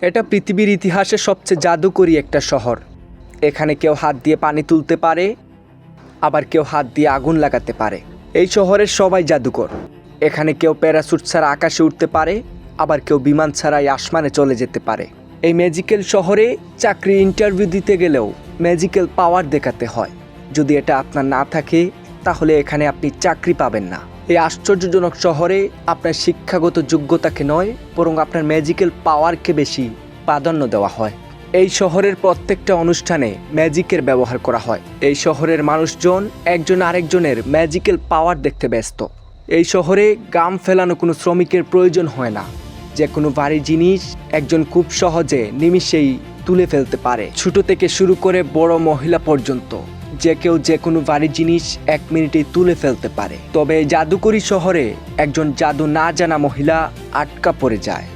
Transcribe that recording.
এটা পৃথিবীর ইতিহাসে সবচেয়ে জাদুকরী একটা শহর। এখানে কেউ হাত দিয়ে পানি তুলতে পারে, আবার কেউ হাত দিয়ে আগুন লাগাতে পারে। এই শহরের সবাই জাদুকর। এখানে কেউ প্যারাশুট ছাড়া আকাশে উঠতে পারে, আবার কেউ বিমান ছাড়াই আসমানে চলে যেতে পারে। এই ম্যাজিক্যাল শহরে চাকরি ইন্টারভিউ দিতে গেলেও ম্যাজিক্যাল পাওয়ার দেখাতে হয়। যদি এটা আপনার না থাকে তাহলে এখানে আপনি চাকরি পাবেন না। এই আশ্চর্যজনক শহরে আপনার শিক্ষাগত যোগ্যতাকে নয়, বরং আপনার ম্যাজিক্যাল পাওয়ারকে বেশি প্রাধান্য দেওয়া হয়। এই শহরের প্রত্যেকটা অনুষ্ঠানে ম্যাজিকের ব্যবহার করা হয়। এই শহরের মানুষজন একজন আরেকজনের ম্যাজিক্যাল পাওয়ার দেখতে ব্যস্ত। এই শহরে গাম ফেলানো কোনো শ্রমিকের প্রয়োজন হয় না। যে কোনো ভারী জিনিস একজন খুব সহজে নিমিষেই তুলে ফেলতে পারে। ছোট থেকে শুরু করে বড় মহিলা পর্যন্ত যে কেউ যে কোনো ভারী জিনিস 1 মিনিটেই তুলে ফেলতে পারে। তবে এই জাদুকরী শহরে একজন জাদু না জানা মহিলা আটকা পড়ে যায়।